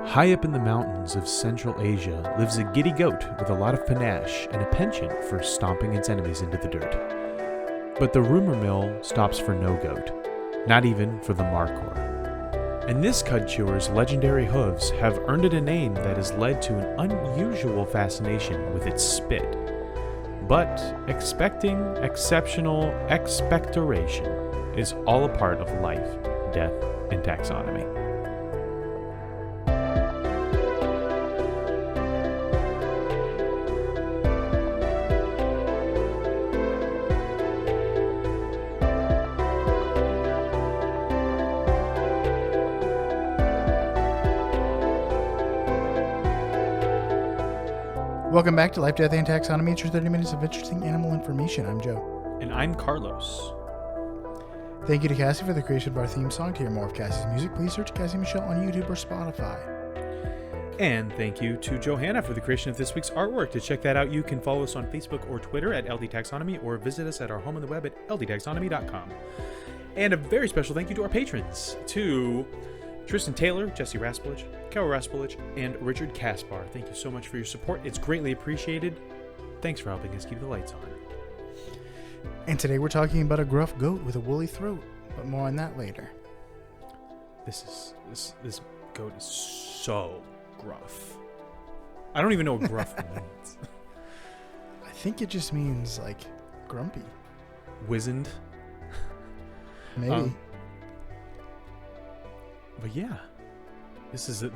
High up in the mountains of Central Asia lives a giddy goat with a lot of panache and a penchant for stomping its enemies into the dirt. But the rumor mill stops for no goat, not even for the Markhor. And this cud chewer's legendary hooves have earned it a name that has led to an unusual fascination with its spit. But expecting exceptional expectoration is all a part of life, death, and taxonomy. Welcome back to Life, Death, and Taxonomy. It's your 30 minutes of interesting animal information. I'm Joe. And I'm Carlos. Thank you to Cassie for the creation of our theme song. To hear more of Cassie's music, please search Cassie Michelle on YouTube or Spotify. And thank you to Johanna for the creation of this week's artwork. To check that out, you can follow us on Facebook or Twitter at LD Taxonomy or visit us at our home on the web at ldtaxonomy.com. And a very special thank you to our patrons, to Tristan Taylor, Jesse Raspolich, Carol Raspolich, and Richard Kaspar. Thank you so much for your support. It's greatly appreciated. Thanks for helping us keep the lights on. And today we're talking about a gruff goat with a woolly throat, but more on that later. This goat is so gruff. I don't even know what gruff means. I think it just means like grumpy. Wizened. Maybe. But yeah, this is a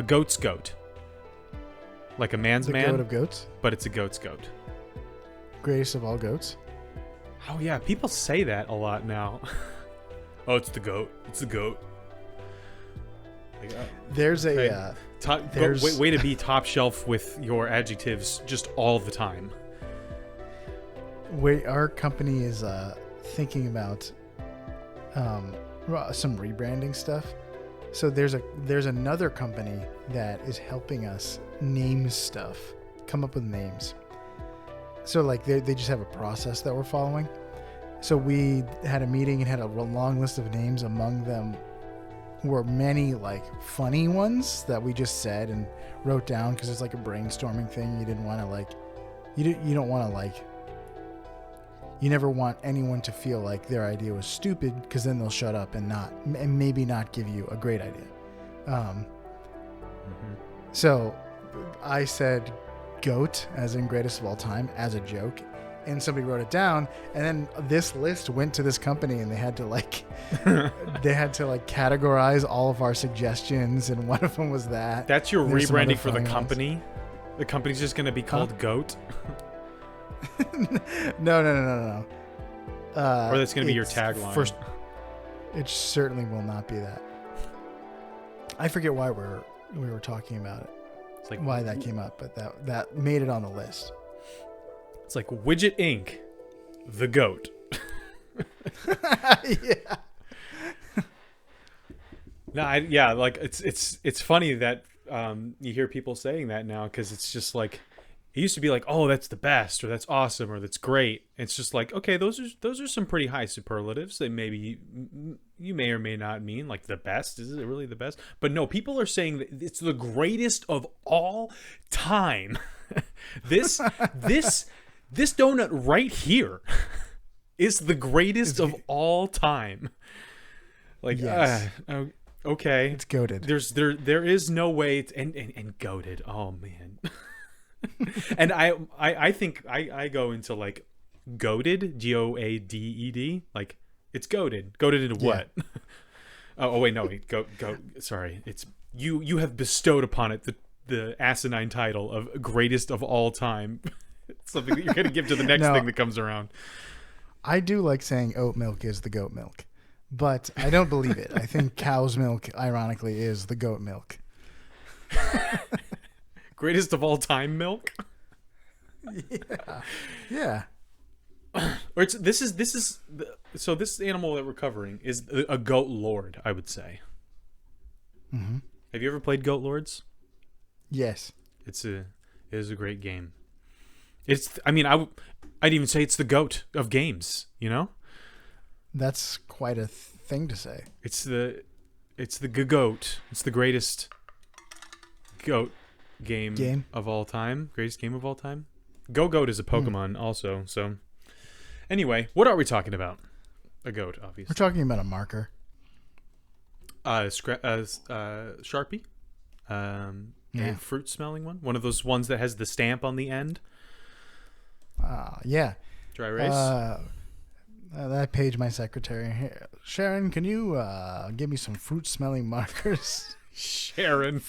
goat's goat, like a man's man. The goat of goats, but it's a goat's goat. Greatest of all goats. Oh yeah, people say that a lot now. Oh, it's the goat. It's the goat. Like, there's okay. a way to be top shelf with your adjectives just all the time. Our company is thinking about some rebranding stuff. So there's another company that is helping us name stuff, come up with names. So like they just have a process that we're following. So we had a meeting and had a long list of names. Among them were many like funny ones that we just said and wrote down because it's like a brainstorming thing. You didn't want to like, you don't want to like. You never want anyone to feel like their idea was stupid because then they'll shut up and maybe not give you a great idea. So I said goat as in greatest of all time as a joke, and somebody wrote it down, and then this list went to this company and they had to categorize all of our suggestions, and one of them was that. That's your rebranding for the company? Ones. The company's just going to be called Goat? No. Or that's going to be your tagline. It certainly will not be that. I forget why we were talking about it. It's like why that came up, but that made it on the list. It's like Widget Inc., the goat. Yeah. No, like it's funny that you hear people saying that now, because it's just like, it used to be like, oh, that's the best, or that's awesome, or that's great. It's just like, okay, those are some pretty high superlatives that maybe you may or may not mean. Like, the best, is it really the best? But no, people are saying that it's the greatest of all time. This donut right here is the greatest of all time. Like, yes. Okay, it's goated. There is no way and goated. Oh man. And I think I go into like goaded, GOADED, like it's goaded into what? Yeah. oh wait, no, go sorry, it's you have bestowed upon it the asinine title of greatest of all time. It's something that you're gonna give to the next thing that comes around. I do like saying oat milk is the goat milk, but I don't believe it. I think cow's milk ironically is the goat milk. Greatest of all time milk? Yeah. Or so this animal that we're covering is a goat lord, I would say. Mm-hmm. Have you ever played Goat Lords? Yes. It is a great game. I'd even say it's the GOAT of games, you know? That's quite a thing to say. It's the goat. It's the greatest goat game of all time. Greatest game of all time. Goat is a Pokemon also. So anyway, what are we talking about? A goat, obviously. We're talking about a marker. Sharpie. A fruit smelling one. One of those ones that has the stamp on the end. Yeah. Dry erase. That page, my secretary. Here, Sharon, can you give me some fruit-smelling markers? Sharon.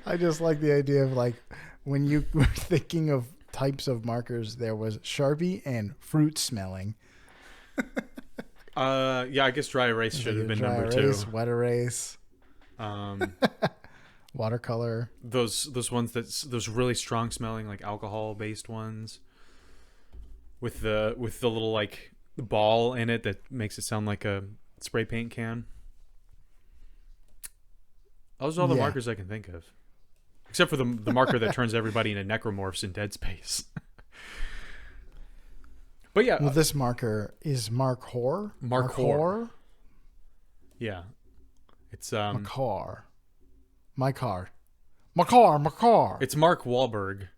I just like the idea of like when you were thinking of types of markers, there was Sharpie and fruit-smelling. Yeah, I guess dry erase should have been number erase, 2. Wet erase. Watercolor. Those ones those really strong smelling like alcohol based ones. With the little like ball in it that makes it sound like a spray paint can. Those are all the markers I can think of, except for the marker that turns everybody into necromorphs in Dead Space. But yeah, well, this marker is Markhor. Markhor. Yeah, it's Markhor. Markhor. It's Mark Wahlberg.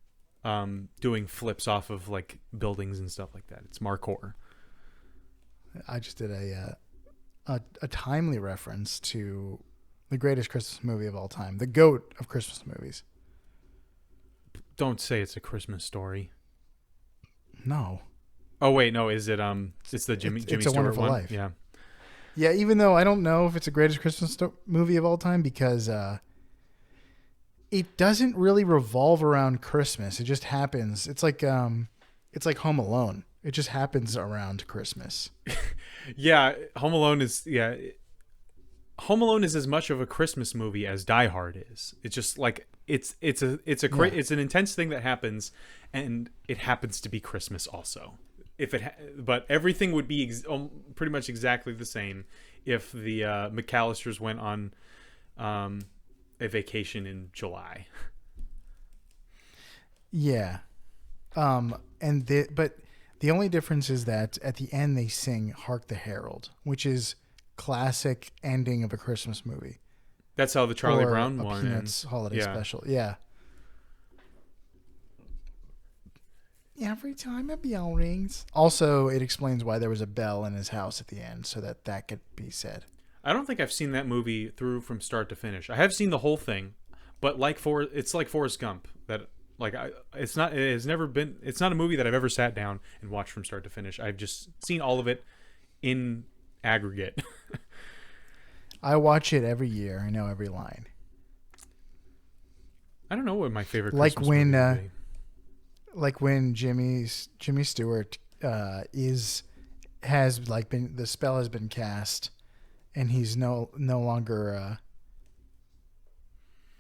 Doing flips off of like buildings and stuff like that. It's Markhor. I just did a timely reference to the greatest Christmas movie of all time, the GOAT of Christmas movies. Don't say it's a Christmas Story. No. Oh wait, no. Is it? It's the Jimmy It's a Stewart Wonderful one. Life. Yeah. Yeah. Even though I don't know if it's the greatest Christmas movie of all time because it doesn't really revolve around Christmas. It just happens. It's like Home Alone. It just happens around Christmas. Yeah, Home Alone is as much of a Christmas movie as Die Hard is. It's just like it's an intense thing that happens, and it happens to be Christmas also. But everything would be pretty much exactly the same if the McAllisters went on a vacation in July. Yeah. But the only difference is that at the end they sing Hark the Herald, which is classic ending of a Christmas movie. That's how the Charlie or Brown a one Peanuts holiday special. Yeah. Every time a bell rings. Also, it explains why there was a bell in his house at the end so that could be said. I don't think I've seen that movie through from start to finish. I have seen the whole thing, but it's like Forrest Gump. That it's not a movie that I've ever sat down and watched from start to finish. I've just seen all of it in aggregate. I watch it every year. I know every line. I don't know what my favorite like Christmas when movie would be. Like when Jimmy Stewart has been the spell has been cast. And he's no longer.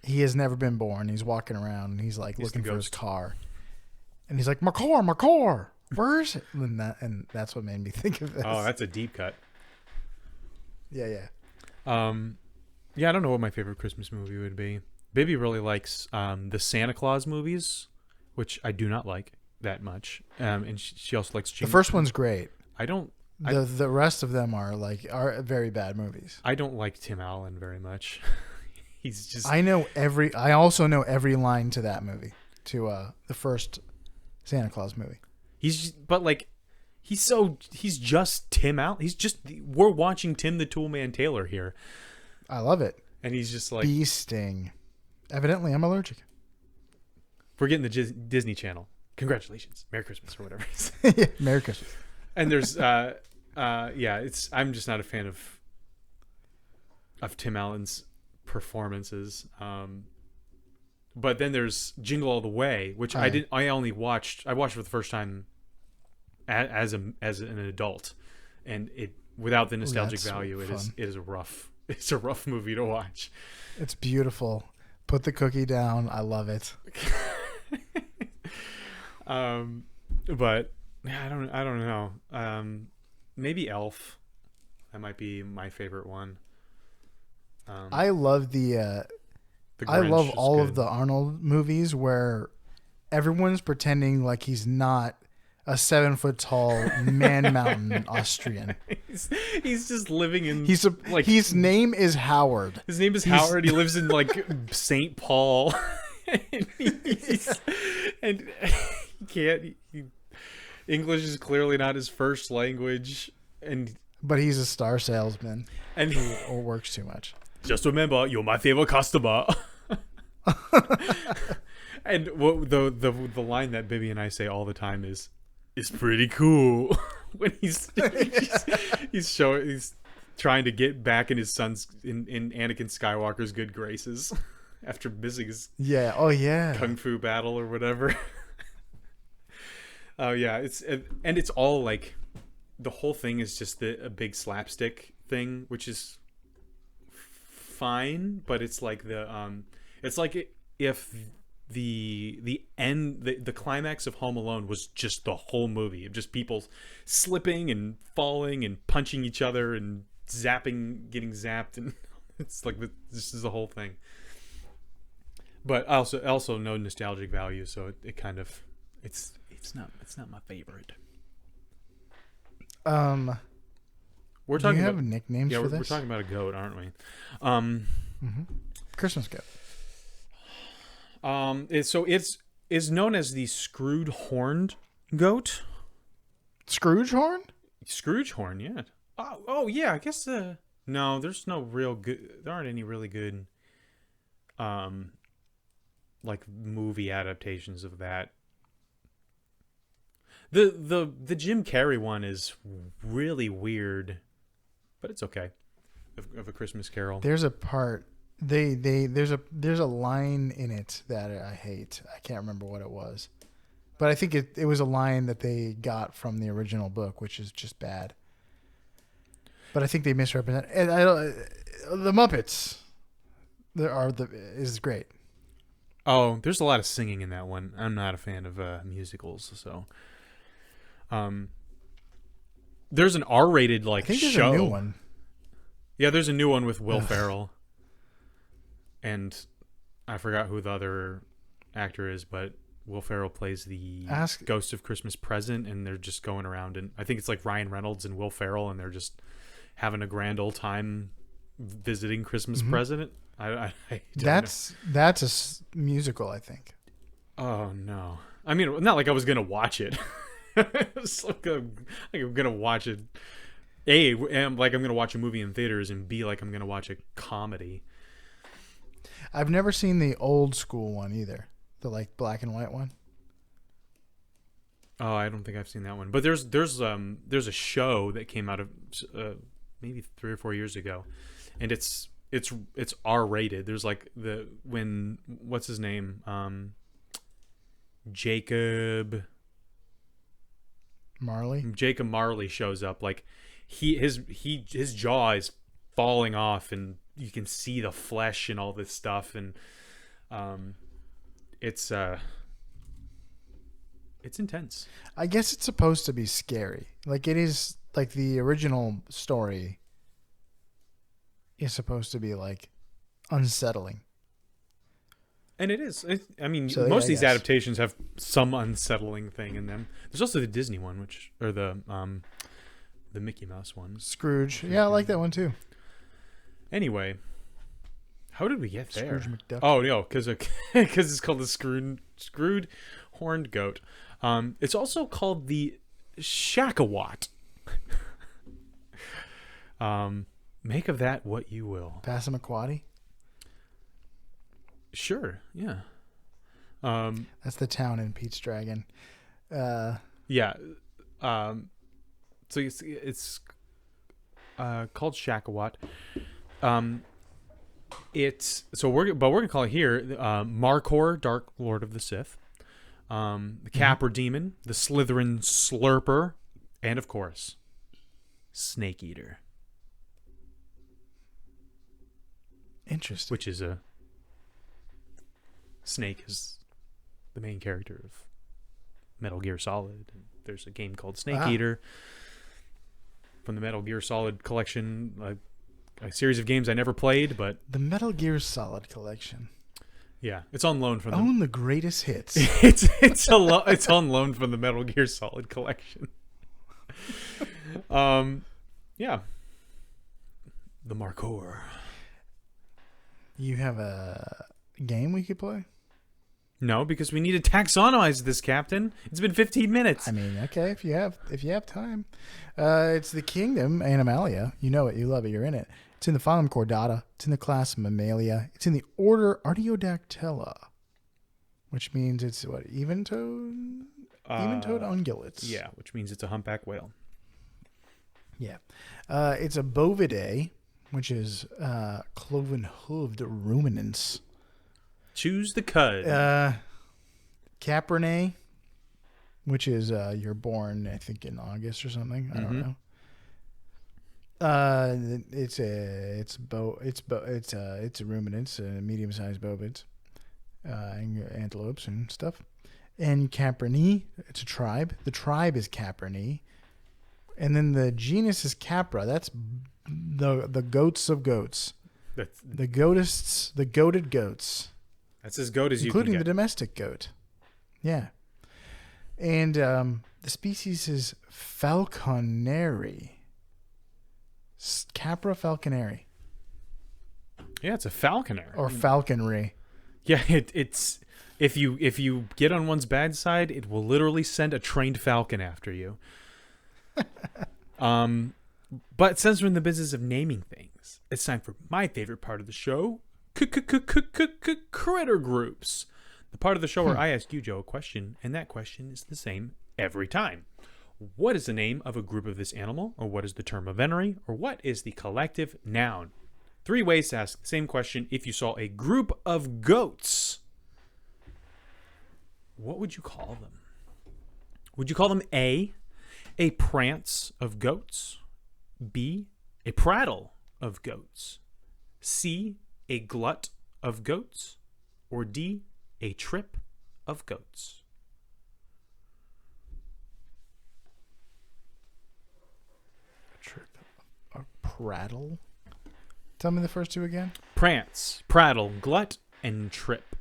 He has never been born. He's walking around and he's looking for his car, and he's like, "Markhor, where is it?" And that's what made me think of this. Oh, that's a deep cut. Yeah. Yeah, I don't know what my favorite Christmas movie would be. Baby really likes the Santa Claus movies, which I do not like that much. And she also likes the first one's great. I don't. The rest of them are very bad movies. I don't like Tim Allen very much. He's just. I also know every line to that movie, to the first Santa Claus movie. He's just Tim Allen. We're watching Tim the Toolman Taylor here. I love it. And he's just like bee sting. Evidently, I'm allergic. We're getting the Disney Channel. Congratulations, Merry Christmas or whatever. Yeah, Merry Christmas. And there's I'm just not a fan of Tim Allen's performances. But then there's Jingle All the Way, which I watched for the first time as an adult, and it without the nostalgic value, it is a rough movie to watch. It's beautiful. Put the cookie down. I love it. But I don't know. Maybe Elf. That might be my favorite one. I love I love all of the Arnold movies where everyone's pretending like he's not a 7 foot tall man mountain Austrian. He's just living in. His name is Howard. His name is Howard. He lives in like St. Paul, and he can't. English is clearly not his first language, but he's a star salesman and who works too much. Just remember, you're my favorite customer. And the line that Bibby and I say all the time is, "It's pretty cool." When he's trying to get back in his son's in Anakin Skywalker's good graces after missing his kung fu battle or whatever. Oh yeah, it's all like the whole thing is just a big slapstick thing, which is fine, but it's like it's like if the climax of Home Alone was just the whole movie of just people slipping and falling and punching each other and getting zapped, and it's like this is the whole thing. But also no nostalgic value, so it kind of it's not my favorite. We're talking about nicknames for this. We're talking about a goat, aren't we? Christmas goat. So it's known as the Scrooge horned goat. Scrooge horn? Scrooge horn, yeah. Oh yeah. I guess no, there's no real good. There aren't any really good, like movie adaptations of that. The Jim Carrey one is really weird, but it's okay. Of A Christmas Carol. There's a part. There's a line in it that I hate. I can't remember what it was, but I think it was a line that they got from the original book, which is just bad. But I think they misrepresent. And the Muppets, is great. Oh, there's a lot of singing in that one. I'm not a fan of musicals, so. There's an R-rated show. There's a new one. Yeah, there's a new one with Will Ferrell. And I forgot who the other actor is, but Will Ferrell plays the Ghost of Christmas Present, and they're just going around, and I think it's like Ryan Reynolds and Will Ferrell, and they're just having a grand old time visiting Christmas Present. I that's a musical, I think. Oh no! I mean, not like I was gonna watch it. It's like I'm gonna watch it. I'm gonna watch a movie in theaters, and B, like I'm gonna watch a comedy. I've never seen the old school one either. The black and white one. Oh, I don't think I've seen that one. But there's a show that came out of maybe 3 or 4 years ago, and it's R-rated. There's what's his name? Jacob Marley shows up. Like his jaw is falling off, and you can see the flesh and all this stuff, and it's intense. I guess it's supposed to be scary. Like it is, like the original story is supposed to be like unsettling. And it is. Most of these adaptations have some unsettling thing in them. There's also the Disney one, or the Mickey Mouse one. Scrooge. Yeah, I like that one too. Anyway, how did we get there? Scrooge McDuck. Oh no, because it's called the Screwed Horned Goat. It's also called the Shakawat. Make of that what you will. Passamaquoddy? Sure, yeah. That's the town in Pete's Dragon. Yeah. So it's called Shakawat. We're gonna call it here Markhor, Dark Lord of the Sith, the Capper Demon, the Slytherin Slurper, and of course, Snake Eater. Interesting. Which is Snake is the main character of Metal Gear Solid. There's a game called Snake Eater from the Metal Gear Solid collection, a series of games I never played, but the Metal Gear Solid collection. Yeah, it's on loan from Own the greatest hits. it's on loan from the Metal Gear Solid collection. Yeah. The Markhor. You have a game we could play? No, because we need to taxonomize this, Captain. It's been 15 minutes. I mean, okay, if you have time. It's the kingdom Animalia. You know it, you love it, you're in it. It's in the phylum Chordata. It's in the class Mammalia. It's in the order Artiodactyla, which means it's what, even-toed ungulates. Yeah, which means it's a humpback whale. Yeah, it's a bovidae, which is cloven-hooved ruminants. Choose the cud. Caprinae, which is you're born, I think, in August or something. I don't know. It's a ruminants, medium-sized bovids, antelopes and stuff. And Caprinae, it's a tribe. The tribe is Caprinae, and then the genus is Capra. That's the goats of goats. That's The goatists, the goated goats. That's as goat as you can Including get. the domestic goat. Yeah. And the species is falconeri. Capra falconeri. Yeah, it's a falconer. Or falconry. Yeah, it's if you get on one's bad side, it will literally send a trained falcon after you. But since we're in the business of naming things, it's time for my favorite part of the show, critter groups. The part of the show where I ask you, Joe, a question, and that question is the same every time. What is the name of a group of this animal, or what is the term of venery, or what is the collective noun? 3 ways to ask the same question. If you saw a group of goats, what would you call them? Would you call them A prance of goats, B, a prattle of goats, C, a glut of goats, or D, a trip of goats? A prattle? Tell me the first two again. Prance, prattle, glut, and trip.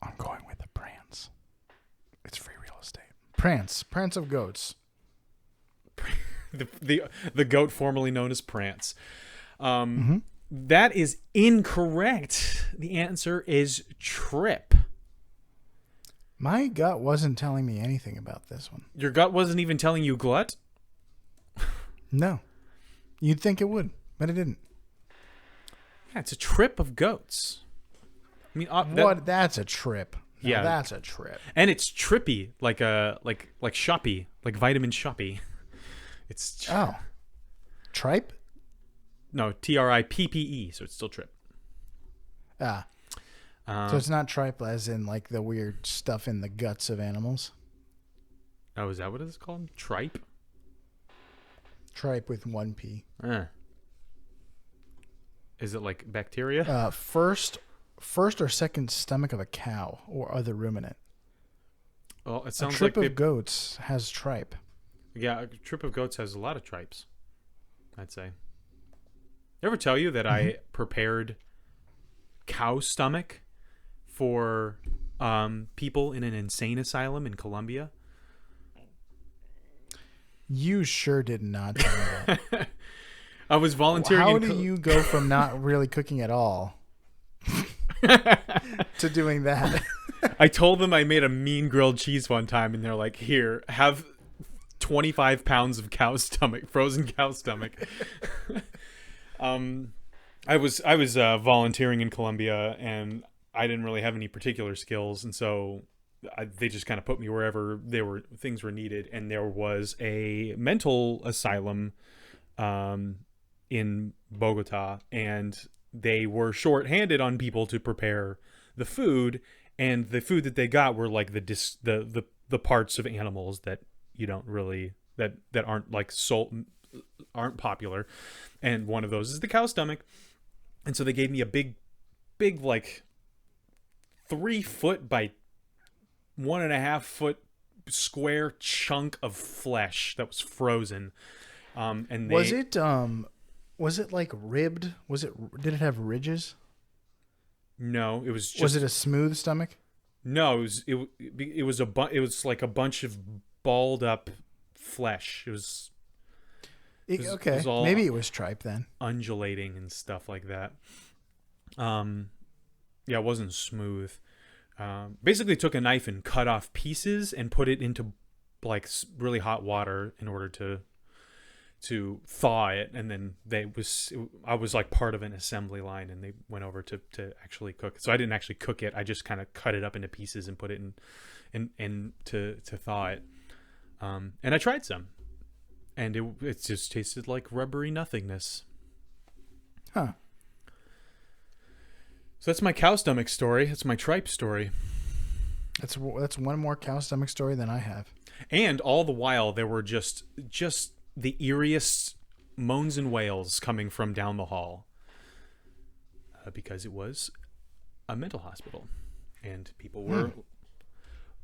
I'm going with the prance. It's free real estate. Prance of goats. The goat formerly known as Prance. That is incorrect. The answer is trip. My gut wasn't telling me anything about this one. Your gut wasn't even telling you glut? No. You'd think it would, but it didn't. Yeah, it's a trip of goats. I mean, What? That's a trip. Now Yeah. that's a trip. And it's trippy, like shoppy, like vitamin shoppy. It's Oh. Tripe? no TRIPPE, so it's still trip. Ah. So it's not tripe as in like the weird stuff in the guts of animals? Oh, is that what it's called? Tripe? Tripe with one P. Is it like bacteria? First or second stomach of a cow or other ruminant. Well, it A sounds trip like of goats has tripe. yeah, a trip of goats has a lot of tripes, I'd say. Did I ever tell you that I prepared cow stomach for people in an insane asylum in Colombia? You sure did not tell me that. I was volunteering. How do you go from not really cooking at all to doing that? I told them I made a mean grilled cheese one time, and they're like, "Here, have 25 pounds of cow stomach, frozen cow stomach." I was volunteering in Colombia, and I didn't really have any particular skills, and so they just kind of put me wherever things were needed. And there was a mental asylum in Bogota, and they were short-handed on people to prepare the food, and the food that they got were like the parts of animals that you don't really that aren't like aren't popular, and one of those is the cow stomach. And so they gave me a big like 3 foot by 1.5 foot square chunk of flesh that was frozen. And they, was it like ribbed? Did it have ridges? no, it was just. Was it a smooth stomach? No, it was like a bunch of balled up flesh. It was Okay, it was all maybe it was tripe then. undulating and stuff like that. Yeah, it wasn't smooth. Basically took a knife and cut off pieces and put it into like really hot water in order to thaw it, and then I was like part of an assembly line, and they went over to actually cook. So I didn't actually cook it. I just kind of cut it up into pieces and put it in to thaw it. And I tried some, and it just tasted like rubbery nothingness. Huh. So that's my cow stomach story. That's my tripe story. That's one more cow stomach story than I have. And all the while there were just the eeriest moans and wails coming from down the hall, because it was a mental hospital and people were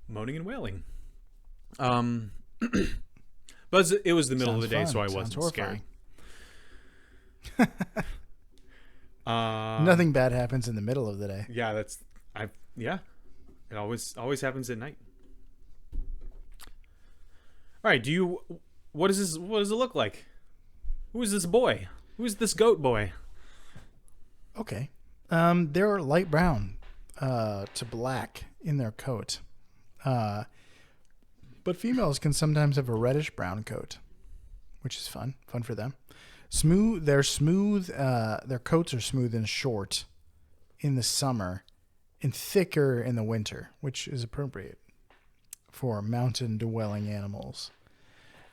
moaning and wailing. But it was the middle of the day, so I wasn't scared. Nothing bad happens in the middle of the day. Yeah, it always happens at night. All right, what does it look like? Who is this boy? Who is this goat boy? Okay. They're light brown to black in their coat. But females can sometimes have a reddish brown coat, which is fun for them. Their coats are smooth and short in the summer and thicker in the winter, which is appropriate for mountain dwelling animals.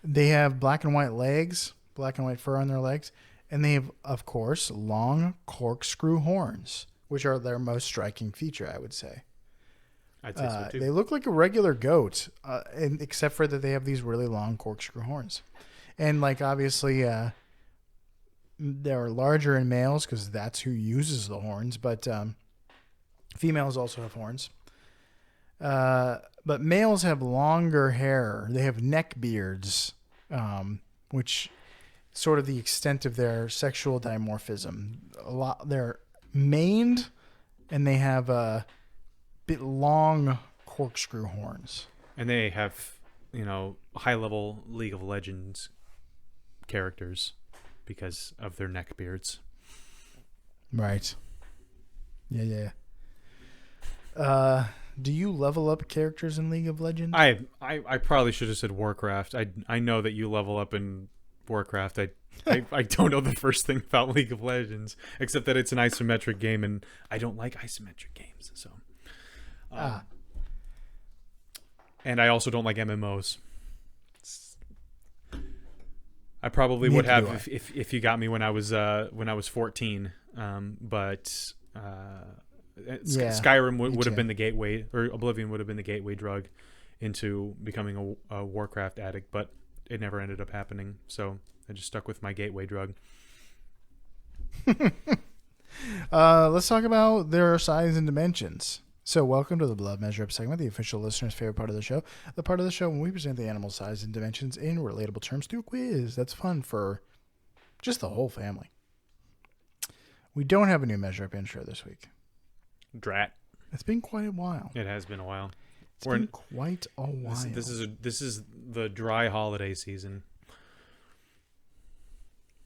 They have black and white legs, black and white fur on their legs, and they have, of course, long corkscrew horns, which are their most striking feature, I would say. I'd say so too. They look like a regular goat, except for that they have these really long corkscrew horns. And like obviously they're larger in males because that's who uses the horns, but females also have horns. But males have longer hair. They have neck beards, which sort of the extent of their sexual dimorphism. They're maned, and they have a bit long corkscrew horns. And they have, high-level League of Legends characters because of their neck beards. Right. Yeah. Do you level up characters in League of Legends? I probably should have said Warcraft. I know that you level up in Warcraft. I don't know the first thing about League of Legends, except that it's an isometric game, and I don't like isometric games. So, and I also don't like MMOs. I probably would have if you got me when I was 14, but. Skyrim would have been the gateway, or Oblivion would have been the gateway drug into becoming a Warcraft addict, but it never ended up happening. So I just stuck with my gateway drug. Let's talk about their size and dimensions. So welcome to the Blood Measure Up segment, the official listener's favorite part of the show. The part of the show when we present the animal size and dimensions in relatable terms through a quiz. That's fun for just the whole family. We don't have a new Measure Up intro this week. Drat. It's been quite a while. It has been a while. It's been quite a while. This is the dry holiday season.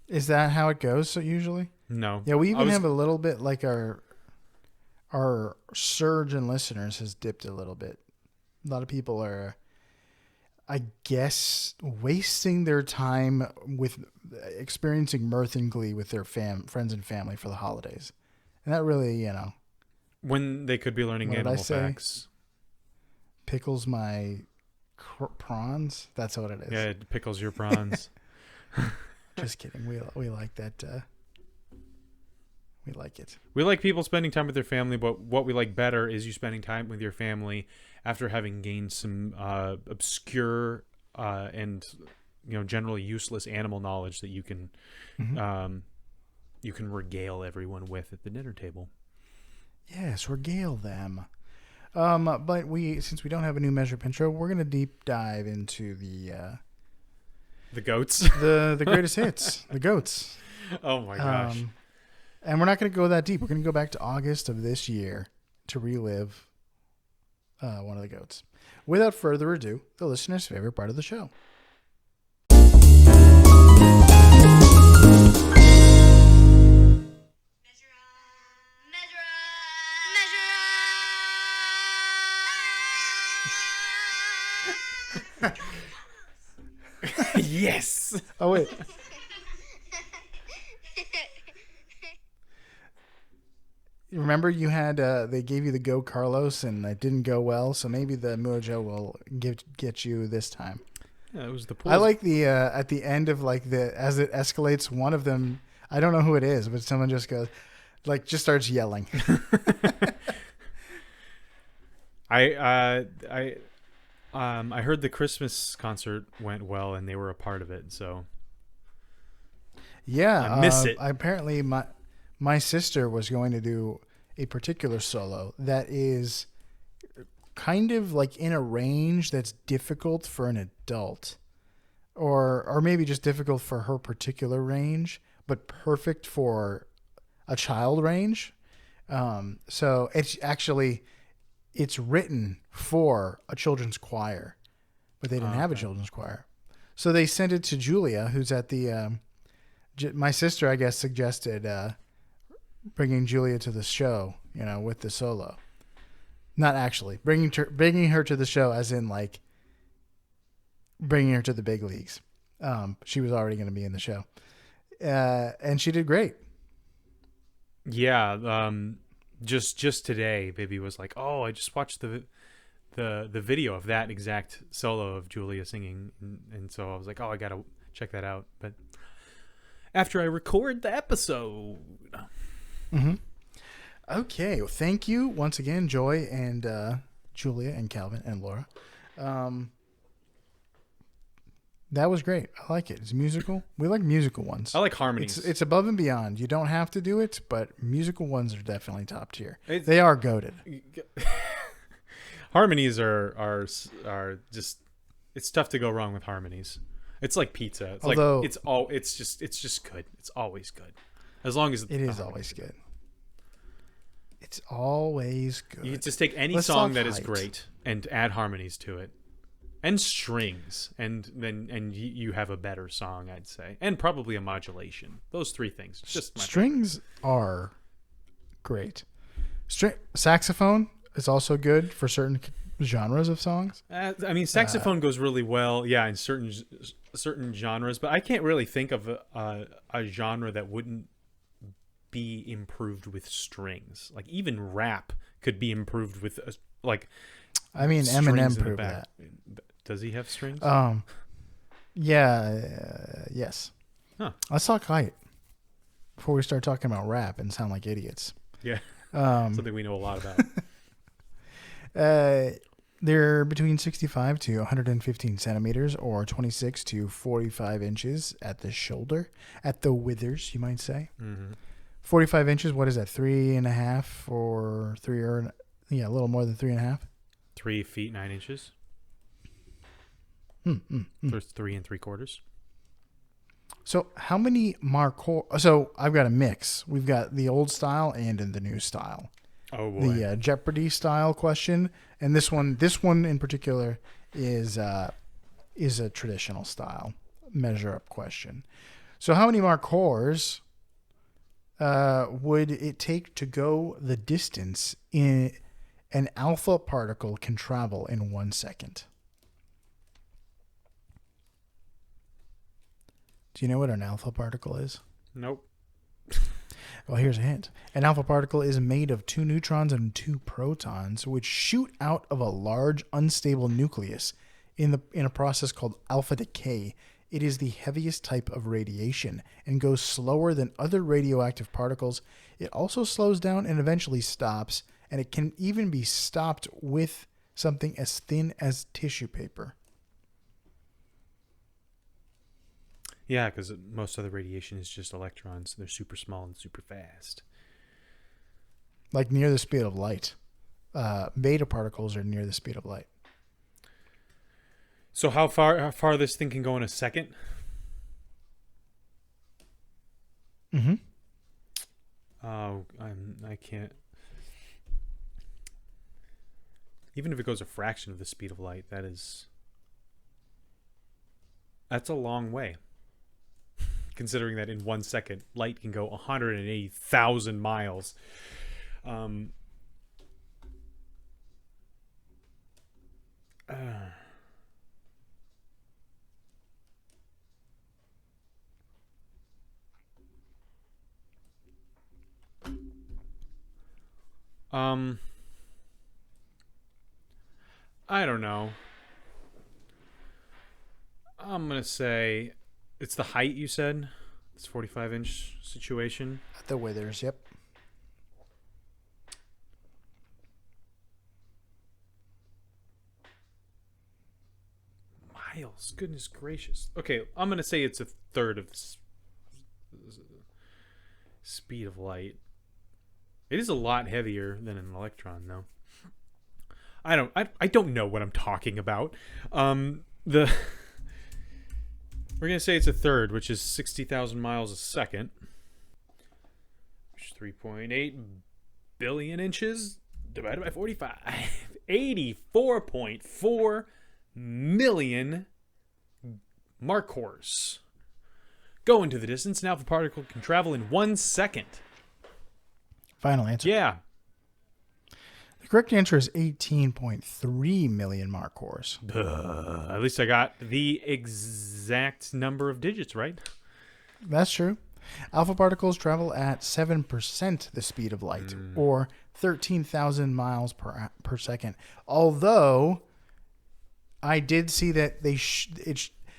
Is that how it goes usually? No. Yeah, we even have a little bit like our surge in listeners has dipped a little bit. A lot of people are, I guess, wasting their time with experiencing mirth and glee with their friends and family for the holidays. And that really, when they could be learning animal facts. Pickles my prawns. That's what it is. Yeah, it pickles your prawns. Just kidding. We like that. We like it. We like people spending time with their family, but what we like better is you spending time with your family after having gained some obscure and generally useless animal knowledge that you can regale everyone with at the dinner table. Yes, regale them. But since we don't have a new measure intro, we're gonna deep dive into The goats. the greatest hits, the goats. Oh my gosh. And we're not gonna go that deep. We're gonna go back to August of this year to relive one of the goats. Without further ado, the listener's favorite part of the show. Yes. Oh wait. Remember you had they gave you the Go Carlos and it didn't go well, so maybe the Mojo will get you this time. Yeah, it was the pool. I like the at the end of like the as it escalates, one of them, I don't know who it is, but someone just goes just starts yelling. I heard the Christmas concert went well and they were a part of it, so Yeah, I miss it. Apparently, my sister was going to do a particular solo that is kind of like in a range that's difficult for an adult, or maybe just difficult for her particular range, but perfect for a child range. So it's written for a children's choir, but they didn't have a children's choir, so they sent it to Julia, who's at the. My sister, I guess, suggested bringing Julia to the show, with the solo. Not actually bringing her to the show, as in like bringing her to the big leagues. She was already going to be in the show, and she did great. Yeah. Just today, Baby was like, "Oh, I just watched the video of that exact solo of Julia singing," and so I was like, "Oh, I gotta check that out." But after I record the episode. Mm-hmm. Okay. Well, thank you once again, Joy and Julia and Calvin and Laura. That was great. I like it. It's musical. We like musical ones. I like harmonies. It's above and beyond. You don't have to do it, but musical ones are definitely top tier. They are goated. Harmonies are just. It's tough to go wrong with harmonies. It's like pizza. It's just good. It's always good, as long as it is always good. It's always good. You just take any song that is great and add harmonies to it, and strings, and you have a better song, I'd say, and probably a modulation. Those three things. Just strings are great. Saxophone is also good for certain genres of songs. I mean, saxophone goes really well, in certain genres, but I can't really think of a genre that wouldn't be improved with strings. Like even rap could be improved with Eminem proved that. Does he have strings? Yes. Huh. Let's talk height before we start talking about rap and sound like idiots. Yeah. Something we know a lot about. They're between 65 to 115 centimeters, or 26 to 45 inches at the shoulder, at the withers, you might say. Mm-hmm. 45 inches, what is that, 3.5 or 3 or, a little more than 3.5? 3 feet 9 inches. There's 3 3/4. So how many Markhor? So I've got a mix. We've got the old style and in the new style. Oh boy. The Jeopardy style question, and this one in particular is a traditional style measure up question. So how many Markhors would it take to go the distance in an alpha particle can travel in 1 second? Do you know what an alpha particle is? Nope. Well, here's a hint. An alpha particle is made of 2 neutrons and 2 protons, which shoot out of a large unstable nucleus in a process called alpha decay. It is the heaviest type of radiation and goes slower than other radioactive particles. It also slows down and eventually stops, and it can even be stopped with something as thin as tissue paper. Yeah, because most of the radiation is just electrons. They're super small and super fast. Like near the speed of light. beta particles are near the speed of light. So how far this thing can go in a second? Mm-hmm. Oh, I can't. Even if it goes a fraction of the speed of light, that's a long way. Considering that in 1 second, light can go 180,000 miles. Um, uh, um, I don't know. I'm gonna say it's the height you said. It's 45-inch situation. At the withers, yep. Miles, goodness gracious. Okay, I'm gonna say it's a third of the speed of light. It is a lot heavier than an electron, though. I don't know what I'm talking about. The We're gonna say it's a third, which is 60,000 miles a second, which is 3.8 billion inches divided by 45. 84.4 million Markhors. Go into the distance. An alpha particle can travel in 1 second. Final answer. Yeah. The correct answer is 18.3 million Markhors. At least I got the exact number of digits right. That's true. Alpha particles travel at 7% the speed of light, or 13,000 miles per second. Although, I did see that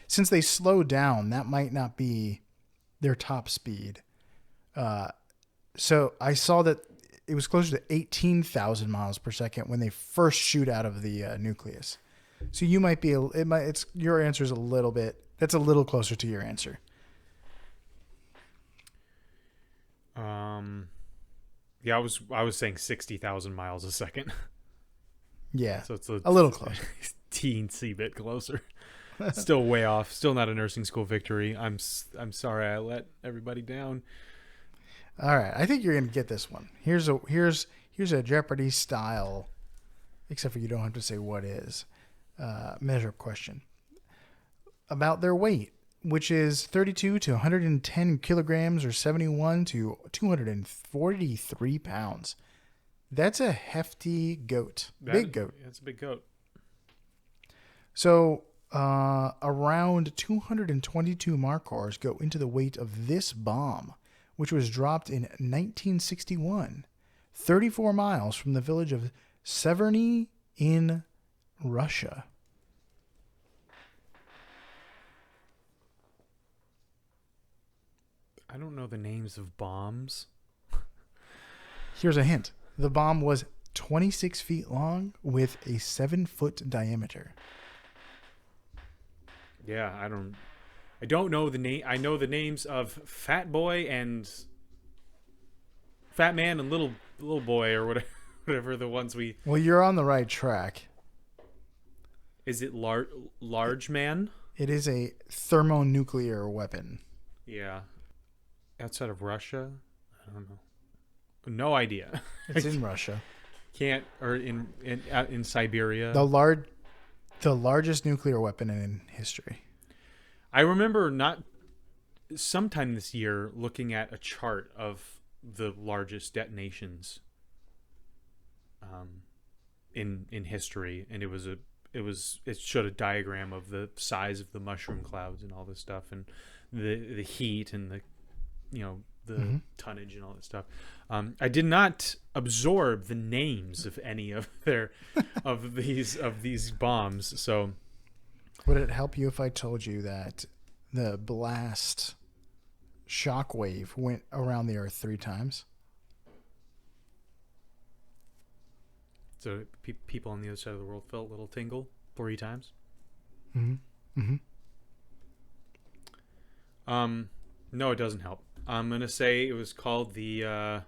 since they slow down, that might not be their top speed. So I saw that it was closer to 18,000 miles per second when they first shoot out of the nucleus. So you might be, your answer is a little bit, that's a little closer to your answer. Yeah, I was saying 60,000 miles a second. Yeah, So it's a little closer. Teensy bit closer. Still way off. Still not a nursing school victory. I'm sorry I let everybody down. All right, I think you're gonna get this one. Here's a Jeopardy style, except for you don't have to say what is, measure up question about their weight, which is 32 to 110 kilograms or 71 to 243 pounds. That's a hefty goat, big goat. That's a big goat. So around 222 Markhors go into the weight of this bomb, which was dropped in 1961, 34 miles from the village of Severny in Russia. I don't know the names of bombs. Here's a hint. The bomb was 26 feet long with a 7-foot diameter. Yeah, I don't know the name. I know the names of Fat Boy and Fat Man and Little Boy or whatever the ones we. Well, you're on the right track. Is it large man? It is a thermonuclear weapon. Yeah. Outside of Russia? I don't know. No idea. It's in Russia. Can't or in Siberia. The largest nuclear weapon in history. I remember sometime this year looking at a chart of the largest detonations in history, and it showed a diagram of the size of the mushroom clouds and all this stuff, and the heat and the tonnage and all this stuff. I did not absorb the names of any of these bombs. So, would it help you if I told you that the blast shockwave went around the Earth 3 times? So people on the other side of the world felt a little tingle 3 times. Mm-hmm. No, it doesn't help. I'm gonna say it was called the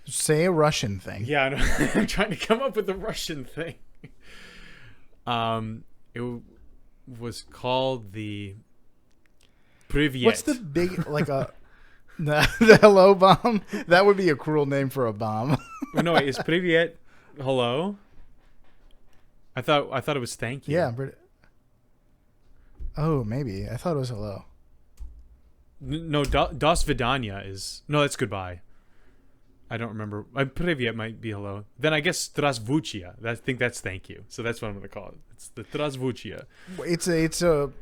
Say a Russian thing. Yeah, I know. I'm trying to come up with a Russian thing. It was called the Privyet. What's the big like a the hello bomb? That would be a cruel name for a bomb. Oh, no, wait, is Privyet hello? I thought it was thank you. Yeah. Oh, maybe. I thought it was hello. No, Das Vidanya is no. That's goodbye. I don't remember. Privyet might be hello. Then I guess Zdravstvuyte. I think that's thank you. So that's what I'm going to call it. It's the Zdravstvuyte. It's a.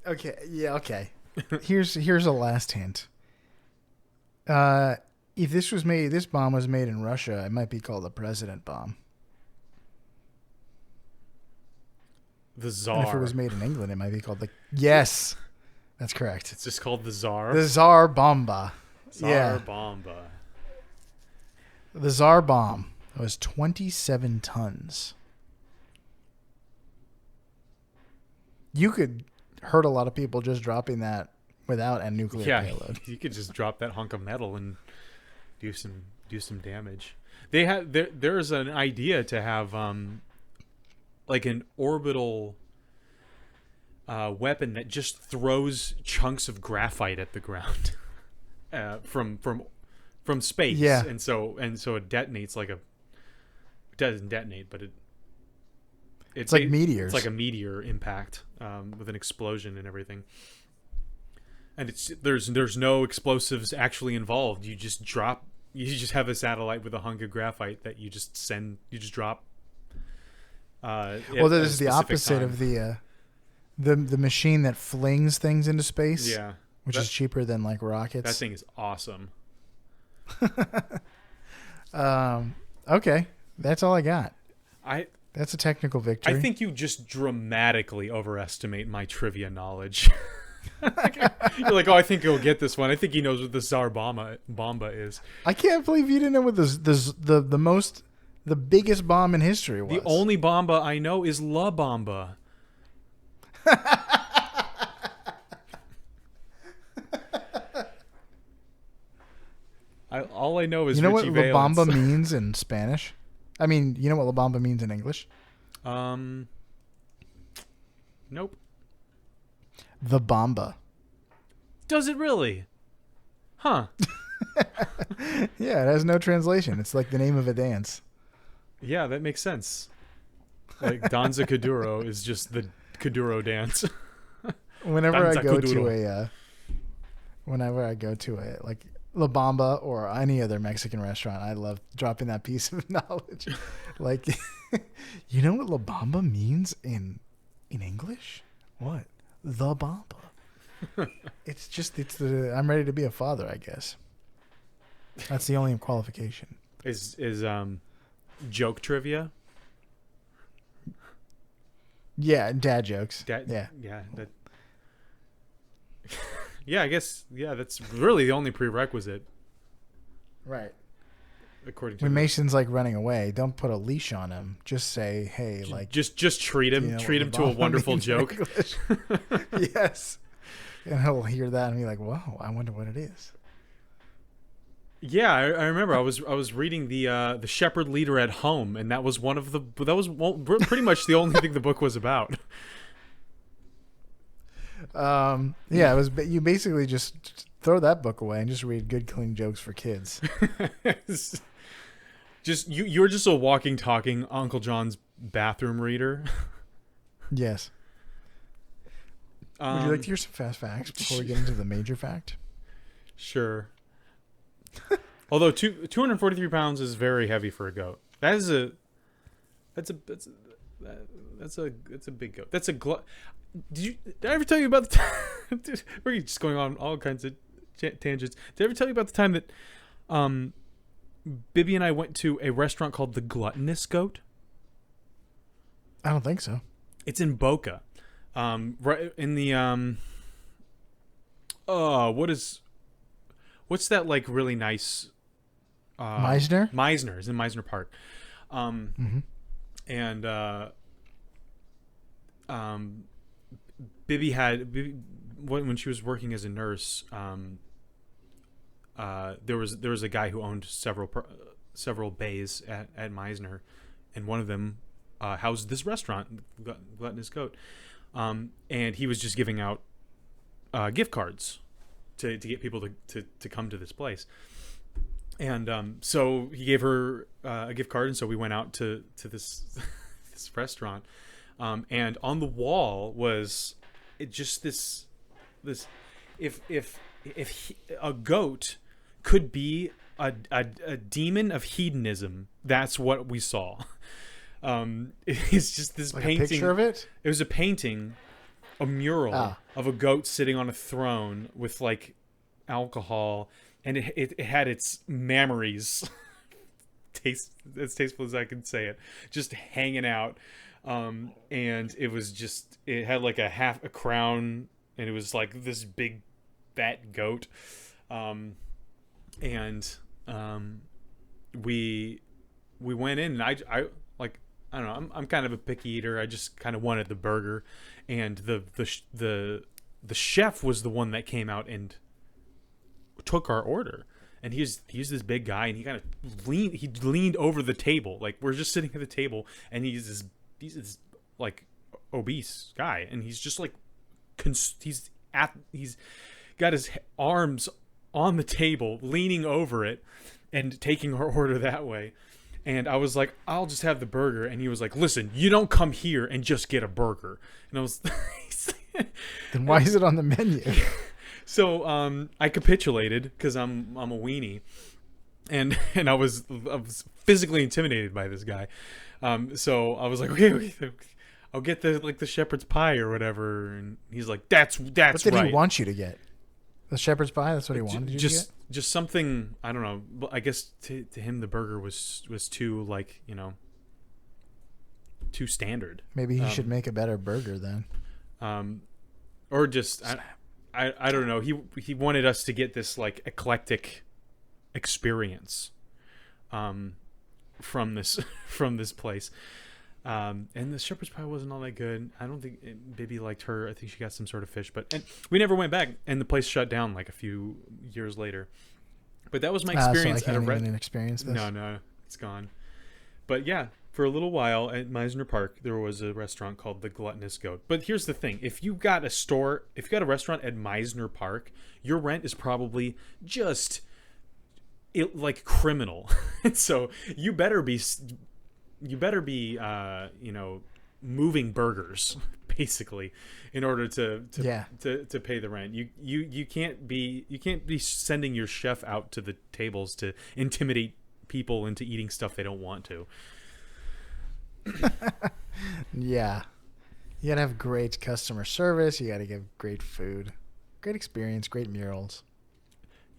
Okay. Yeah. Okay. Here's a last hint. If this bomb was made in Russia, it might be called the president bomb. The Tsar. And if it was made in England, it might be called the. Yes, that's correct. It's just called the Tsar. The Tsar Bomba. Tsar Bomba. The Tsar bomb was 27 tons. You could hurt a lot of people just dropping that without a nuclear payload. You could just drop that hunk of metal and do some damage. They have there's an idea to have like an orbital weapon that just throws chunks of graphite at the ground from space. Yeah. And so it detonates like it doesn't detonate, but it's like meteors. It's like a meteor impact with an explosion and everything. And there's no explosives actually involved. You just have a satellite with a hunk of graphite that you just drop. Well, that is the opposite of the machine that flings things into space. Yeah. Which is cheaper than like rockets. That thing is awesome. Okay. That's all I got. That's a technical victory. I think you just dramatically overestimate my trivia knowledge. You're like, oh, I think he'll get this one. I think he knows what the Tsar Bomba is. I can't believe you didn't know what the biggest bomb in history was. The only Bomba I know is La Bomba. All I know is you know Richie what La Valens. Bamba means in Spanish? I mean, you know what La Bamba means in English? Nope. The Bamba. Does it really? Huh. Yeah, it has no translation. It's like the name of a dance. Yeah, that makes sense. Like Danza Kuduro is just the Kuduro dance. Whenever Danza I go Kuduro. to a like La Bamba or any other Mexican restaurant, I love dropping that piece of knowledge. Like, you know what La Bamba means in English? What? The Bamba. It's I'm ready to be a father, I guess. That's the only qualification. Is joke trivia? Yeah, dad jokes. Yeah. Yeah, I guess. Yeah, that's really the only prerequisite. Right. According to when Mason's like running away, don't put a leash on him. Just say, "Hey, like just treat him, treat him to a wonderful joke." Yes, and he'll hear that and be like, "Wow, I wonder what it is." Yeah, I remember. I was reading the Shepherd Leader at Home, and that was pretty much the only thing the book was about. Yeah, it was. You basically just throw that book away and just read good, clean jokes for kids. Just you're just a walking, talking Uncle John's bathroom reader. Yes. Would you like to hear some fast facts before we get into the major fact? Sure. Although 243 pounds is very heavy for a goat. That's a big goat. That's a Did I ever tell you about the time? Dude, we're just going on all kinds of tangents. Did I ever tell you about the time that Bibby and I went to a restaurant called the Gluttonous Goat? I don't think so. It's in Boca. Right in the what's that like really nice Meisner? Meisner is in Meisner Park. And Bibby when she was working as a nurse, there was a guy who owned several bays at Meisner, and one of them housed this restaurant, Gluttonous Goat, and he was just giving out gift cards to get people to come to this place. And so he gave her a gift card, and so we went out to this this restaurant, and on the wall was just this if a goat could be a demon of hedonism, that's what we saw. It's just this like painting. a picture of it? It was a painting, a mural of a goat sitting on a throne with like alcohol, and it had its memories, as tasteful as I can say it, just hanging out. And it had like a crown, and it was like this big fat goat. We went in, and I like, I don't know, I'm kind of a picky eater. I just kind of wanted the burger, and the chef was the one that came out and took our order. And he's this big guy, and he leaned over the table, like we're just sitting at the table, and he's this like obese guy, and he's just like he's got his arms on the table, leaning over it, and taking our order that way. And I was like, I'll just have the burger. And he was like, listen, you don't come here and just get a burger. And I was then why is it on the menu? So I capitulated because I'm a weenie, and I was physically intimidated by this guy. So I was like, okay, I'll get the shepherd's pie or whatever. And he's like, that's What did right. he want you to get? The shepherd's pie? That's what he wanted you to get? Just something, I don't know. But I guess to him the burger was too, like, too standard. Maybe he should make a better burger then. Or just I don't know. He wanted us to get this like eclectic experience from this place. And the shepherd's pie wasn't all that good. I don't think Bibby liked her. I think she got some sort of fish, and we never went back. And the place shut down like a few years later. But that was my experience so I at a can't even experience this. No, it's gone. But yeah, for a little while at Meisner Park, there was a restaurant called the Gluttonous Goat. But here's the thing: if you got a restaurant at Meisner Park, your rent is probably just like criminal. So you better be moving burgers basically in order to pay the rent. You can't be sending your chef out to the tables to intimidate people into eating stuff they don't want to. Yeah, you gotta have great customer service. You gotta give great food, great experience, great murals.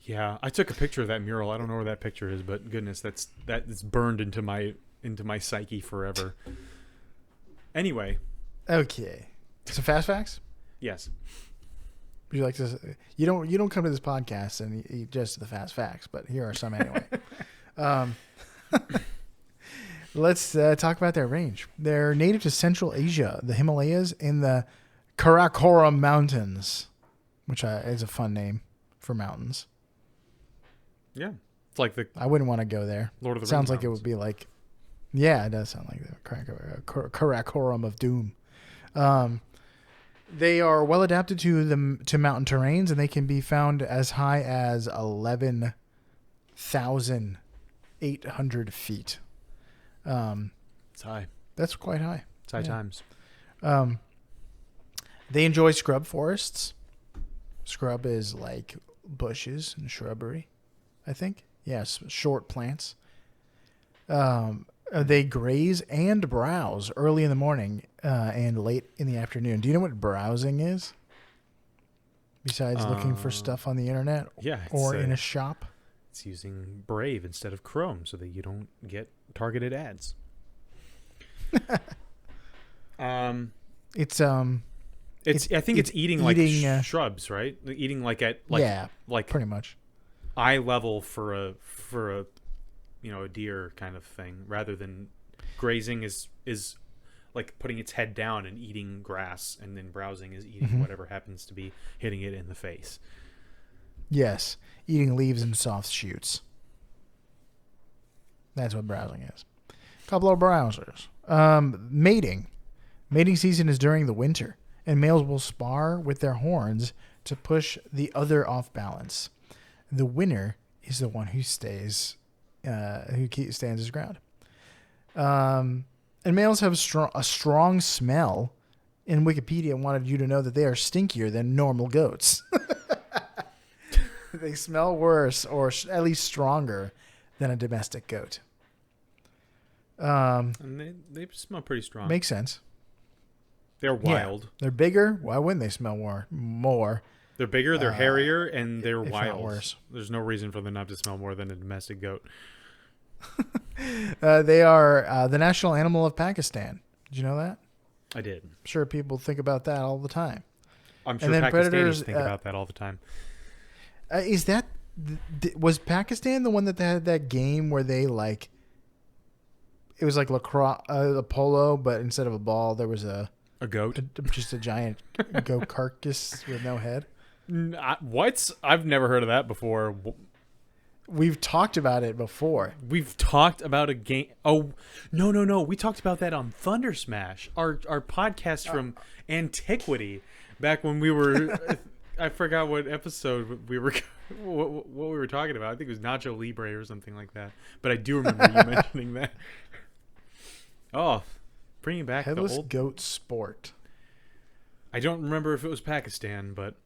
Yeah, I took a picture of that mural. I don't know where that picture is, but goodness, that is burned into my psyche forever. Anyway. Okay. So fast facts? Yes. Would you like to? You don't come to this podcast and eat just the fast facts, but here are some anyway. Let's talk about their range. They're native to Central Asia, the Himalayas, and the Karakoram Mountains, which is a fun name for mountains. Yeah, it's like I wouldn't want to go there. Lord of the Rings. Sounds like mountains. it would be like. Yeah, it does sound like the Karakoram of Doom. They are well adapted to mountain terrains, and they can be found as high as 11,800 feet. It's high. That's quite high. It's high times. They enjoy scrub forests. Scrub is like bushes and shrubbery, I think. Yes, short plants. They graze and browse early in the morning and late in the afternoon. Do you know what browsing is? Besides looking for stuff on the internet or in a shop? It's using Brave instead of Chrome so that you don't get targeted ads. I think it's eating shrubs, right? Eating like pretty much eye level for a a deer kind of thing, rather than grazing is like putting its head down and eating grass, and then browsing is eating whatever happens to be hitting it in the face. Yes, eating leaves and soft shoots. That's what browsing is. Couple of browsers. Mating. Mating season is during the winter, and males will spar with their horns to push the other off balance. The winner is the one who stands his ground. And males have a strong smell. In Wikipedia, wanted you to know that they are stinkier than normal goats. They smell worse, or at least stronger, than a domestic goat. And they smell pretty strong. Makes sense. They're wild. Yeah. They're bigger. Why wouldn't they smell more? They're bigger, they're hairier, and they're if wild. not worse. There's no reason for them not to smell more than a domestic goat. They are the national animal of Pakistan. Did you know that? I did. I'm sure people think about that all the time. I'm sure Pakistanis think about that all the time. Was Pakistan the one that had that game where they like... It was like lacrosse, a polo, but instead of a ball, there was a goat? Just a giant goat carcass with no head? What? I've never heard of that before. We've talked about it before. We've talked about a game. Oh, no. We talked about that on Thunder Smash, our podcast from antiquity, back when we were. I forgot what episode we were, what we were talking about. I think it was Nacho Libre or something like that. But I do remember you mentioning that. Oh, bringing back Headless the old goat sport. I don't remember if it was Pakistan, but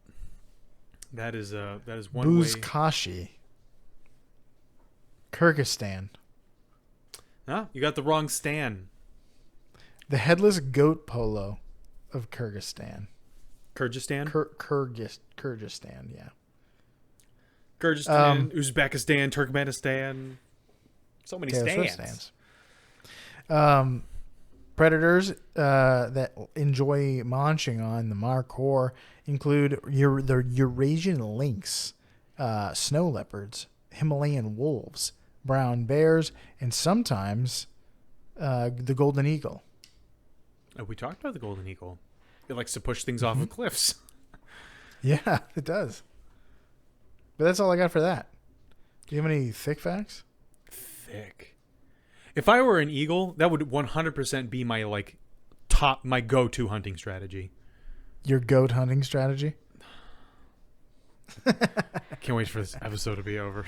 that is one Buzkashi. Kyrgyzstan. Huh? You got the wrong Stan. The headless goat polo of Kyrgyzstan. Kyrgyzstan? Kyrgyzstan, yeah. Kyrgyzstan, Uzbekistan, Turkmenistan. So many stands. Predators that enjoy munching on the Markhor include the Eurasian lynx, snow leopards, Himalayan wolves, brown bears, and sometimes the golden eagle. Oh, we talked about the golden eagle. It likes to push things off of cliffs. Yeah, it does. But that's all I got for that. Do you have any thick facts? Thick. If I were an eagle, that would 100% be my my go-to hunting strategy. Your goat hunting strategy? Can't wait for this episode to be over.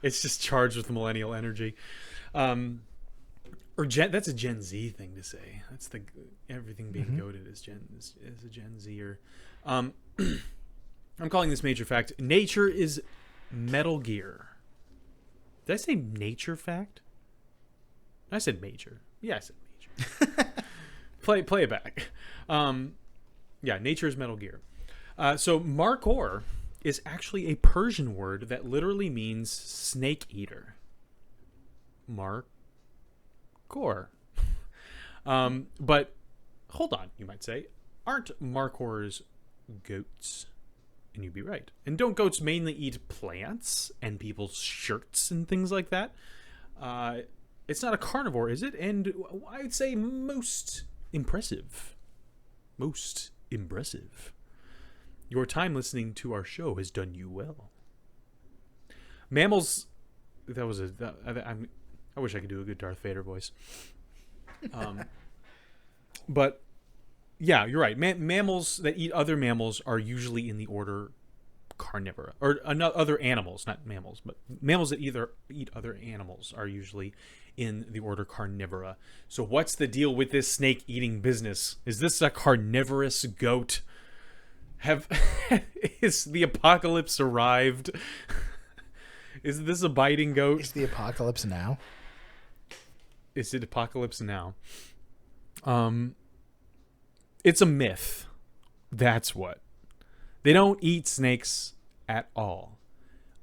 It's just charged with millennial energy. That's a Gen Z thing to say. That's everything being goated is a Gen Zer. I'm calling this major fact. Nature is Metal Gear. Did I say nature fact? I said major. Yeah, I said major. Play it back. Yeah, nature is Metal Gear. So Markhor is actually a Persian word that literally means snake eater. Markhor. But hold on, you might say, aren't Markhors goats? And you'd be right. And don't goats mainly eat plants and people's shirts and things like that? It's not a carnivore, is it? And I'd say most impressive. Most impressive. Your time listening to our show has done you well. Mammals. I wish I could do a good Darth Vader voice. But yeah, you're right. Mammals that eat other mammals are usually in the order Carnivora, or other animals, not mammals, but mammals that eat other animals are usually in the order Carnivora. So what's the deal with this snake eating business? Is this a carnivorous goat? Is the apocalypse arrived? Is this a biting goat? Is the apocalypse now? Is it apocalypse now? It's a myth. That's what. They don't eat snakes at all.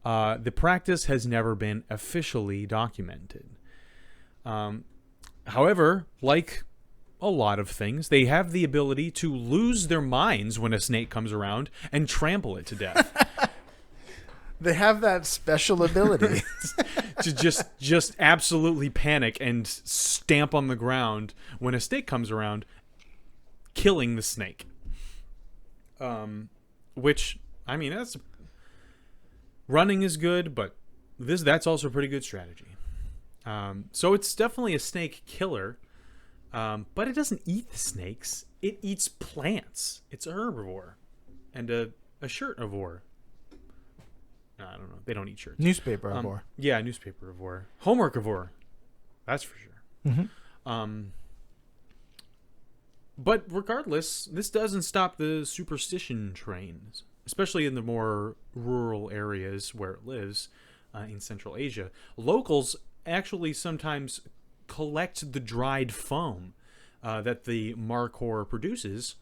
The practice has never been officially documented. However, like a lot of things, they have the ability to lose their minds when a snake comes around and trample it to death. They have that special ability to just absolutely panic and stamp on the ground when a snake comes around, killing the snake. which I mean that's running is good, but that's also a pretty good strategy. So it's definitely a snake killer, but it doesn't eat the snakes. It eats plants. It's a herbivore and a shirtivore. No, I don't know. They don't eat shirts. Newspaperivore. Yeah, newspaperivore. Homeworkivore. That's for sure. Mm-hmm. But regardless, this doesn't stop the superstition trains, especially in the more rural areas where it lives in Central Asia. Locals actually sometimes collect the dried foam that the Markhor produces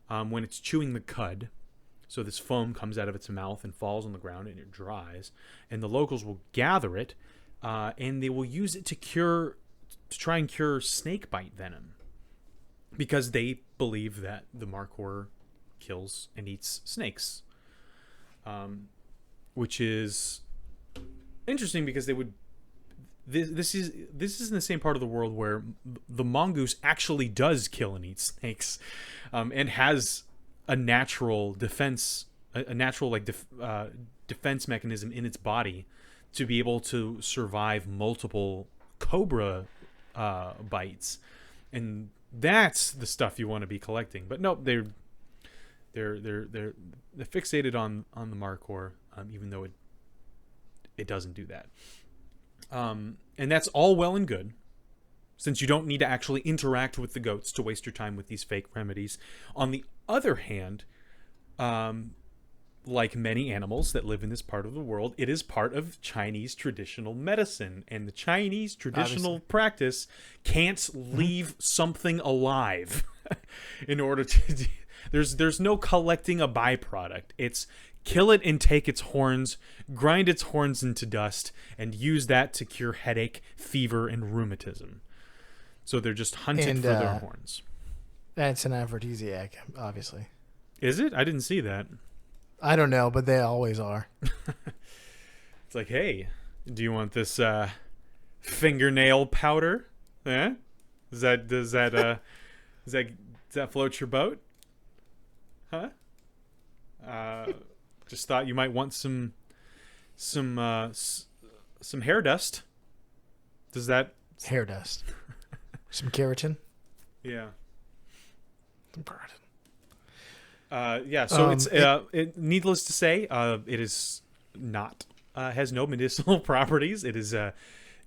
when it's chewing the cud. So this foam comes out of its mouth and falls on the ground and it dries. And the locals will gather it and they will use it to try and cure snake bite venom, because they believe that the Markhor kills and eats snakes, which is interesting because they would. This is in the same part of the world where the mongoose actually does kill and eat snakes, and has a natural defense, defense mechanism in its body to be able to survive multiple cobra bites, and that's the stuff you want to be collecting. But nope, they're fixated on the Markhor, even though it doesn't do that. And that's all well and good, since you don't need to actually interact with the goats to waste your time with these fake remedies. On the other hand, like many animals that live in this part of the world, it is part of Chinese traditional medicine, and the Chinese traditional practice can't leave something alive in order to. There's no collecting a byproduct. It's kill it and take its horns, grind its horns into dust, and use that to cure headache, fever, and rheumatism. So they're just hunted for their horns. That's an aphrodisiac, obviously. Is it? I didn't see that. I don't know, but they always are. It's like, hey, do you want this fingernail powder? Eh? Does that float your boat? Huh? Just thought you might want some hair dust. Does that hair dust? Some keratin? Yeah. Some keratin. Yeah. So it's needless to say, it is not has no medicinal properties. It is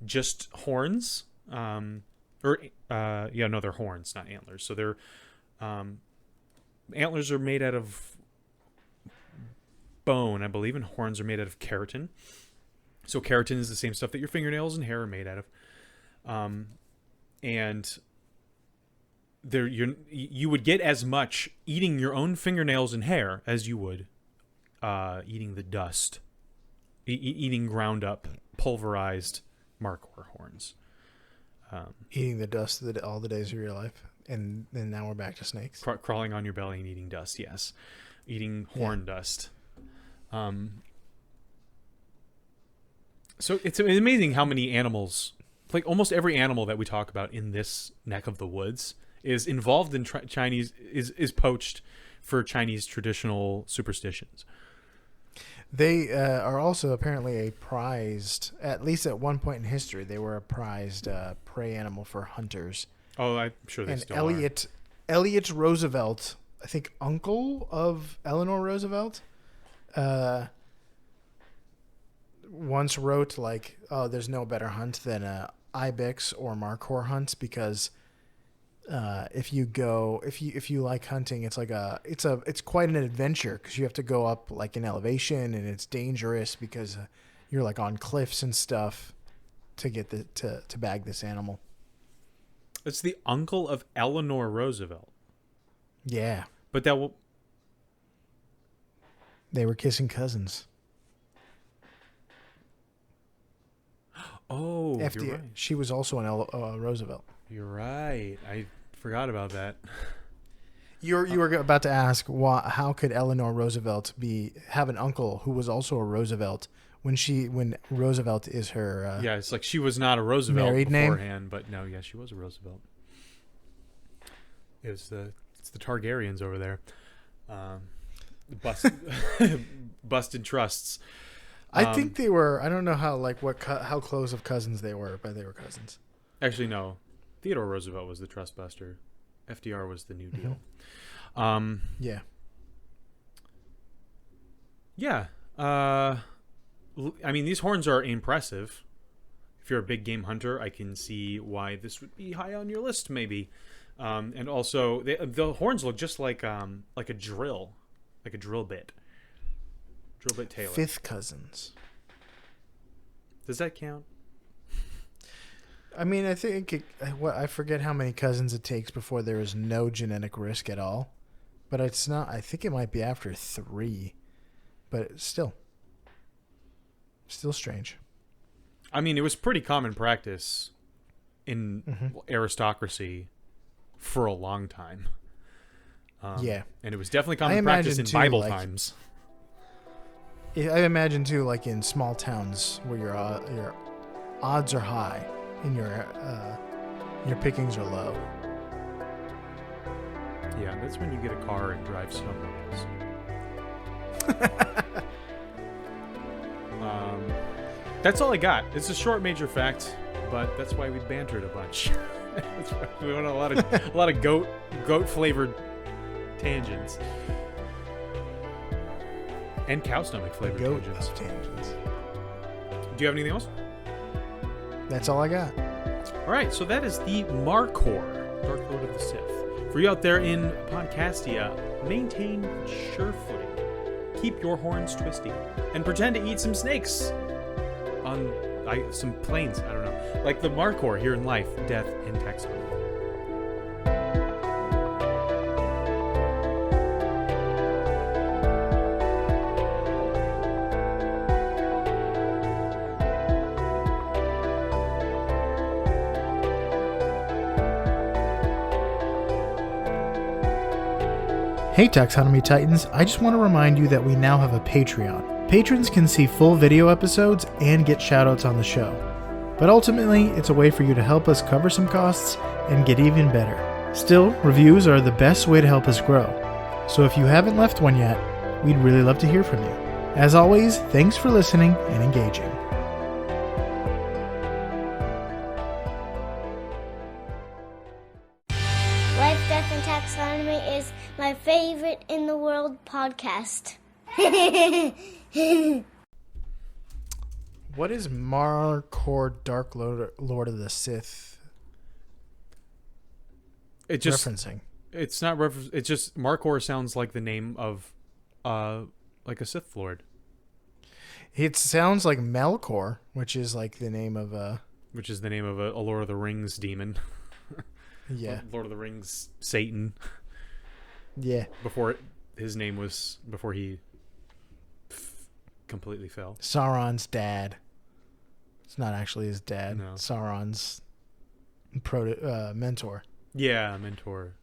just horns. They're horns, not antlers. So they're antlers are made out of bone, I believe, and horns are made out of keratin. So keratin is the same stuff that your fingernails and hair are made out of. And there you would get as much eating your own fingernails and hair as you would eating the dust, eating ground up, pulverized Markhor horns. Eating the dust all the days of your life, and then now we're back to snakes. Crawling on your belly and eating dust, yes. Eating horn dust. So it's amazing how many animals, like almost every animal that we talk about in this neck of the woods, is involved in Chinese, is poached for Chinese traditional superstitions. They are also apparently a prized, at least at one point in history, they were a prized prey animal for hunters. Oh, I'm sure they still are. Elliot Roosevelt, I think uncle of Eleanor Roosevelt, once wrote like, "Oh, there's no better hunt than a ibex or Markhor hunt, because if you like hunting, it's quite an adventure, because you have to go up like in elevation, and it's dangerous because you're like on cliffs and stuff to get to bag this animal." It's the uncle of Eleanor Roosevelt. Yeah, but that will. They were kissing cousins. Oh, FD, you're right. She was also an Roosevelt. You're right. I forgot about that. You were about to ask how could Eleanor Roosevelt have an uncle who was also a Roosevelt when Roosevelt is her yeah, it's like she was not a Roosevelt married beforehand, name? But no, yeah, she was a Roosevelt. It's the Targaryens over there. bust, busted trusts. I think they were. I don't know how how close of cousins they were, but they were cousins. Actually, no. Theodore Roosevelt was the trust buster. FDR was the New Deal. Yeah. Yeah. I mean, these horns are impressive. If you're a big game hunter, I can see why this would be high on your list, maybe. And also, the horns look just like a drill bit. Drill bit tailor. Fifth cousins. Does that count? I mean, I think I forget how many cousins it takes before there is no genetic risk at all. But it's not. I think it might be after 3. But still strange. I mean, it was pretty common practice in aristocracy for a long time. Yeah. And it was definitely common practice in Bible times. I imagine, too, like in small towns where your odds are high and your pickings are low. Yeah, that's when you get a car and drive snowmobiles. That's all I got. It's a short major fact, but that's why we bantered a bunch. That's why we went on a lot of goat flavored tangents and cow stomach flavored tangents. Do you have anything else? That's all I got. All right, so that is the Markhor, Dark Lord of the Sith. For you out there in Podcastia, maintain sure footing. Keep your horns twisty and pretend to eat some snakes on some planes. I don't know, like the Markhor here in life, death, and taxon. Hey Taxonomy Titans, I just want to remind you that we now have a Patreon. Patrons can see full video episodes and get shoutouts on the show. But ultimately, it's a way for you to help us cover some costs and get even better. Still, reviews are the best way to help us grow. So if you haven't left one yet, we'd really love to hear from you. As always, thanks for listening and engaging. Life, Death, and Taxonomy is my favorite in the world podcast. What is Markhor, Dark Lord of the Sith referencing? It's not reference. It's just Markhor sounds like the name of, like a Sith Lord. It sounds like Melkor, which is like the name of a Lord of the Rings demon. Yeah. Lord of the Rings Satan. Yeah. Before he completely fell. Sauron's dad. It's not actually his dad. No. Sauron's mentor. Yeah, mentor.